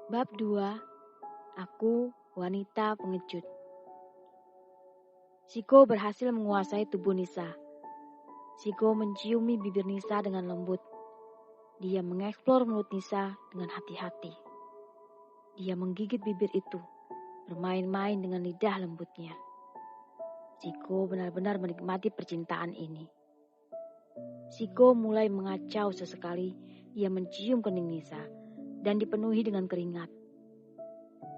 Bab 2. Aku, wanita pengecut. Siko berhasil menguasai tubuh Nisa. Siko menciumi bibir Nisa dengan lembut. Dia mengeksplor mulut Nisa dengan hati-hati. Dia menggigit bibir itu, bermain-main dengan lidah lembutnya. Siko benar-benar menikmati percintaan ini. Siko mulai mengacau sesekali. Ia mencium kening Nisa dan dipenuhi dengan keringat.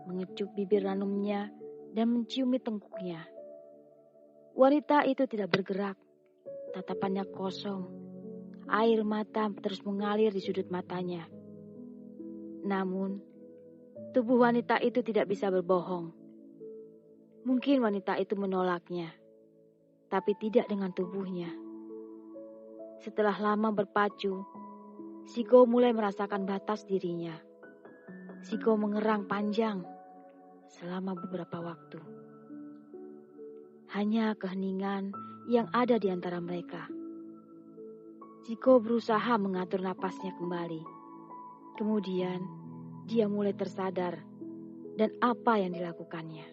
Mengecup bibir ranumnya dan menciumi tengkuknya. Wanita itu tidak bergerak, tatapannya kosong. Air mata terus mengalir di sudut matanya. Namun, tubuh wanita itu tidak bisa berbohong. Mungkin wanita itu menolaknya, tapi tidak dengan tubuhnya. Setelah lama berpacu, Siko mulai merasakan batas dirinya. Siko mengerang panjang selama beberapa waktu. Hanya keheningan yang ada di antara mereka. Siko berusaha mengatur napasnya kembali. Kemudian dia mulai tersadar dan apa yang dilakukannya.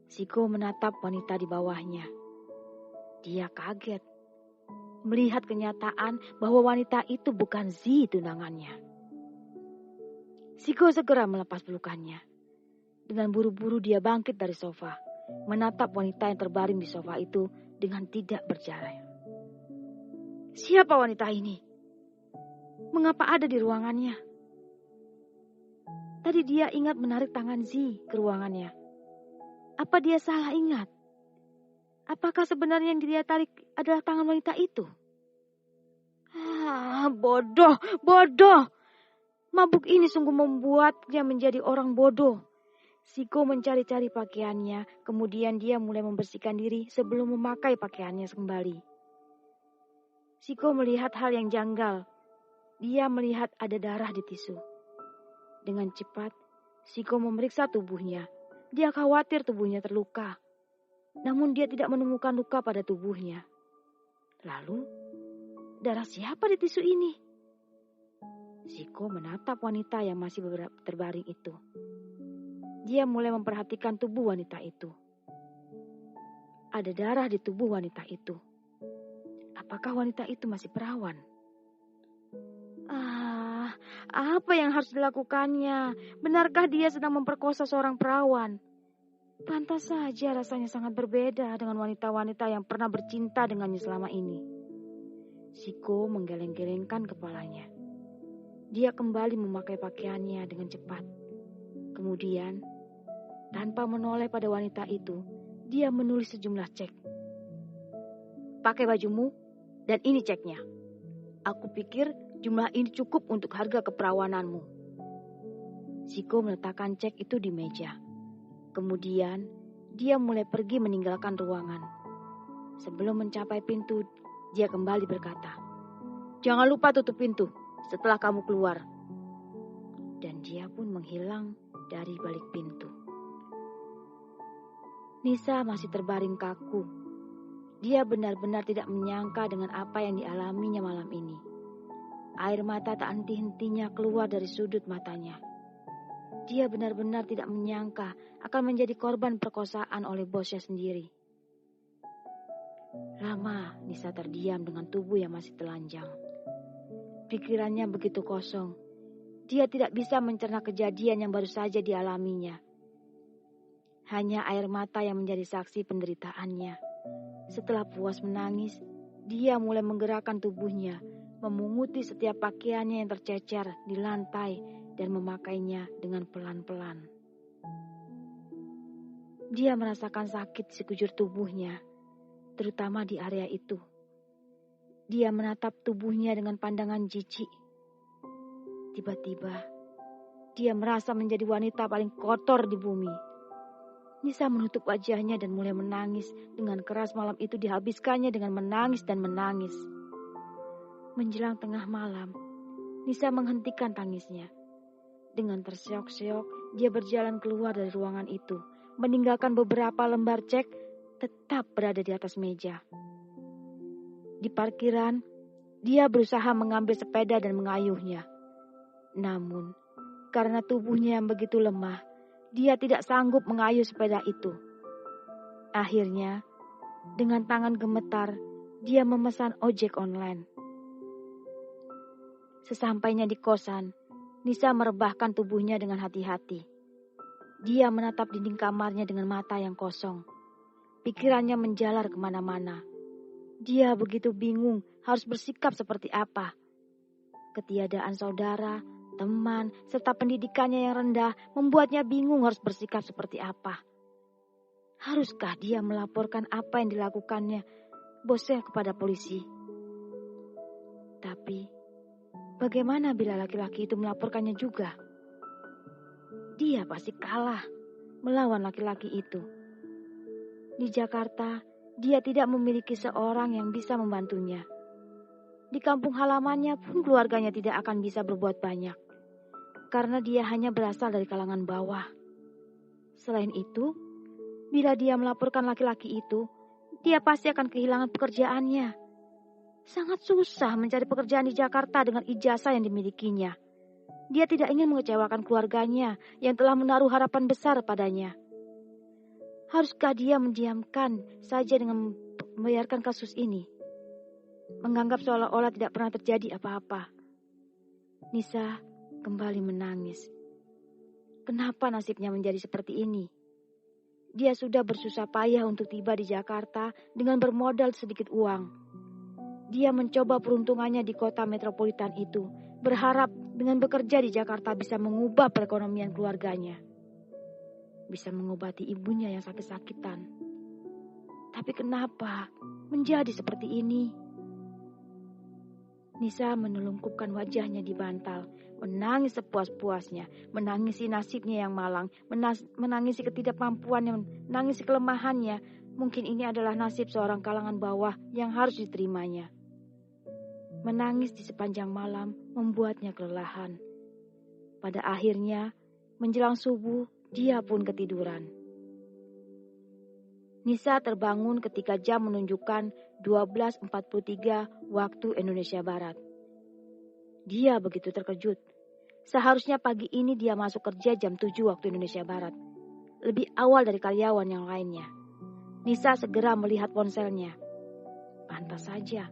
Siko menatap wanita di bawahnya. Dia kaget melihat kenyataan bahwa wanita itu bukan Zi tunangannya. Siko segera melepas pelukannya. Dengan buru-buru dia bangkit dari sofa, menatap wanita yang terbaring di sofa itu dengan tidak berjalan. Siapa wanita ini? Mengapa ada di ruangannya? Tadi dia ingat menarik tangan Zi ke ruangannya. Apa dia salah ingat? Apakah sebenarnya yang dia tarik adalah tangan wanita itu? Bodoh. Mabuk ini sungguh membuatnya menjadi orang bodoh. Siko mencari-cari pakaiannya, kemudian dia mulai membersihkan diri sebelum memakai pakaiannya kembali. Siko melihat hal yang janggal. Dia melihat ada darah di tisu. Dengan cepat, Siko memeriksa tubuhnya. Dia khawatir tubuhnya terluka. Namun dia tidak menemukan luka pada tubuhnya. Lalu, darah siapa di tisu ini? Siko menatap wanita yang masih terbaring itu. Dia mulai memperhatikan tubuh wanita itu. Ada darah di tubuh wanita itu. Apakah wanita itu masih perawan? Apa yang harus dilakukannya? Benarkah dia sedang memperkosa seorang perawan? Pantas saja rasanya sangat berbeda dengan wanita-wanita yang pernah bercinta dengannya selama ini. Siko menggeleng-gelengkan kepalanya. Dia kembali memakai pakaiannya dengan cepat. Kemudian, tanpa menoleh pada wanita itu, dia menulis sejumlah cek. Pakai bajumu, dan ini ceknya. Aku pikir jumlah ini cukup untuk harga keperawananmu. Siko meletakkan cek itu di meja. Kemudian, dia mulai pergi meninggalkan ruangan. Sebelum mencapai pintu, dia kembali berkata, "Jangan lupa tutup pintu setelah kamu keluar." Dan dia pun menghilang dari balik pintu. Nisa masih terbaring kaku. Dia benar-benar tidak menyangka dengan apa yang dialaminya malam ini. Air mata tak henti-hentinya keluar dari sudut matanya. Dia benar-benar tidak menyangka akan menjadi korban perkosaan oleh bosnya sendiri. Lama Nisa terdiam dengan tubuh yang masih telanjang. Pikirannya begitu kosong. Dia tidak bisa mencerna kejadian yang baru saja dialaminya. Hanya air mata yang menjadi saksi penderitaannya. Setelah puas menangis, dia mulai menggerakkan tubuhnya, memunguti setiap pakaiannya yang tercecer di lantai dan memakainya dengan pelan-pelan. Dia merasakan sakit di sekujur tubuhnya, terutama di area itu. Dia menatap tubuhnya dengan pandangan jijik. Tiba-tiba, dia merasa menjadi wanita paling kotor di bumi. Nisa menutup wajahnya dan mulai menangis. Dengan keras malam itu dihabiskannya dengan menangis dan menangis. Menjelang tengah malam, Nisa menghentikan tangisnya. Dengan terseok-seok, dia berjalan keluar dari ruangan itu, meninggalkan beberapa lembar cek tetap berada di atas meja. Di parkiran, dia berusaha mengambil sepeda dan mengayuhnya. Namun, Karena tubuhnya yang begitu lemah, dia tidak sanggup mengayuh sepeda itu. Akhirnya, dengan tangan gemetar, dia memesan ojek online. Sesampainya di kosan, Nisa merebahkan tubuhnya dengan hati-hati. Dia menatap dinding kamarnya dengan mata yang kosong. Pikirannya menjalar kemana-mana. Dia begitu bingung harus bersikap seperti apa. Ketiadaan saudara, teman, serta pendidikannya yang rendah membuatnya bingung harus bersikap seperti apa. Haruskah dia melaporkan apa yang dilakukannya bosnya kepada polisi? Tapi, bagaimana bila laki-laki itu melaporkannya juga? Dia pasti kalah melawan laki-laki itu. Di Jakarta, dia tidak memiliki seorang yang bisa membantunya. Di kampung halamannya pun keluarganya tidak akan bisa berbuat banyak, karena dia hanya berasal dari kalangan bawah. Selain itu, bila dia melaporkan laki-laki itu, dia pasti akan kehilangan pekerjaannya. Sangat susah mencari pekerjaan di Jakarta dengan ijazah yang dimilikinya. Dia tidak ingin mengecewakan keluarganya yang telah menaruh harapan besar padanya. Haruskah dia mendiamkan saja dengan membiarkan kasus ini? Menganggap seolah-olah tidak pernah terjadi apa-apa. Nisa kembali menangis. Kenapa nasibnya menjadi seperti ini? Dia sudah bersusah payah untuk tiba di Jakarta dengan bermodal sedikit uang. Dia mencoba peruntungannya di kota metropolitan itu, berharap dengan bekerja di Jakarta bisa mengubah perekonomian keluarganya. Bisa mengobati ibunya yang sakit-sakitan. Tapi kenapa menjadi seperti ini? Nisa menelungkupkan wajahnya di bantal, menangis sepuas-puasnya, menangisi nasibnya yang malang, menangisi ketidakmampuannya, menangisi kelemahannya. Mungkin ini adalah nasib seorang kalangan bawah yang harus diterimanya. Menangis di sepanjang malam membuatnya kelelahan. Pada akhirnya, menjelang subuh, dia pun ketiduran. Nisa terbangun ketika jam menunjukkan 12.43 waktu Indonesia Barat. Dia begitu terkejut. Seharusnya pagi ini dia masuk kerja jam 7 waktu Indonesia Barat. Lebih awal dari karyawan yang lainnya. Nisa segera melihat ponselnya. Pantas saja.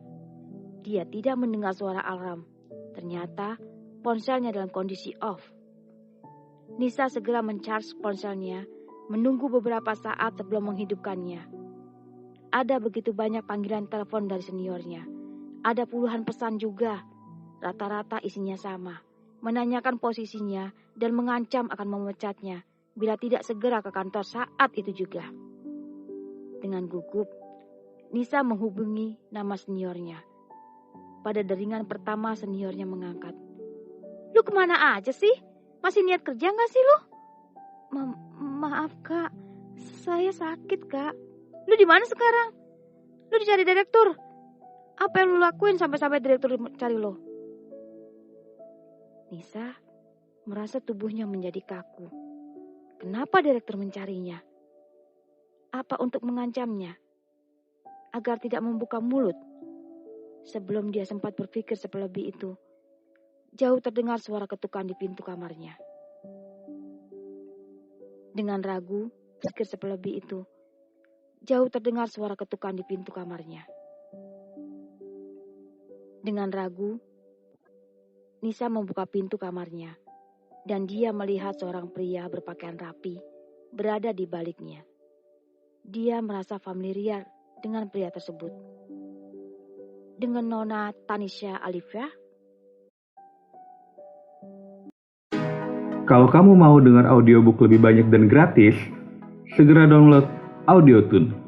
Dia tidak mendengar suara alarm. Ternyata ponselnya dalam kondisi off. Nisa segera mencharge ponselnya, menunggu beberapa saat sebelum menghidupkannya. Ada begitu banyak panggilan telepon dari seniornya. Ada puluhan pesan juga. Rata-rata isinya sama. Menanyakan posisinya dan mengancam akan memecatnya bila tidak segera ke kantor saat itu juga. Dengan gugup, Nisa menghubungi nama seniornya. Pada deringan pertama seniornya mengangkat. Lu kemana aja sih? Masih niat kerja gak sih lu? Maaf kak, saya sakit kak. Lu di mana sekarang? Lu dicari direktur. Apa yang lu lakuin sampai direktur cari lu? Nisa merasa tubuhnya menjadi kaku. Kenapa direktur mencarinya? Apa untuk mengancamnya? Agar tidak membuka mulut? Sebelum dia sempat berpikir sepelebih itu, jauh terdengar suara ketukan di pintu kamarnya. Dengan ragu, pikir sepelebih itu, jauh terdengar suara ketukan di pintu kamarnya. Dengan ragu, Nisa membuka pintu kamarnya, dan dia melihat seorang pria berpakaian rapi berada di baliknya. Dia merasa familiar dengan pria tersebut. Dengan Nona Tanisha Alifia. Kalau kamu mau dengar audiobook lebih banyak dan gratis, segera download Audiotune.